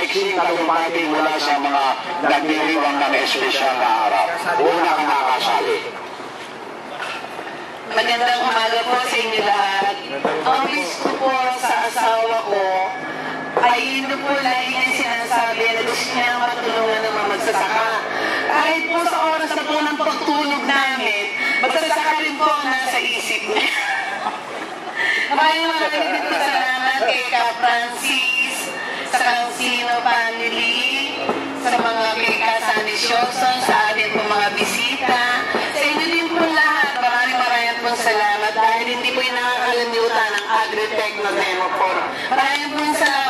maiksing talumpati mula sa mga nagdiriwang ng espesyal na araw. Una ka nakasali. Magandang umaga po sa inyo lahat. Ang wish ko po sa asawa ko ay yun po lagi niya sinasabi na gusto niya matulungan ng mga magsasaka. Kahit po sa oras na po ng pagtulog namin, magsasaka rin po ang nasa isip niya. Maraming po salamat kay Ka Francis, sa Cancino family, sa mga kay Ka Sandy Shawson, sa ating po mga bisita, sa inyo din po lahat. Maraming po salamat dahil hindi po yung nakakalimutan ng Agritech na Demo 4. Maraming po salamat.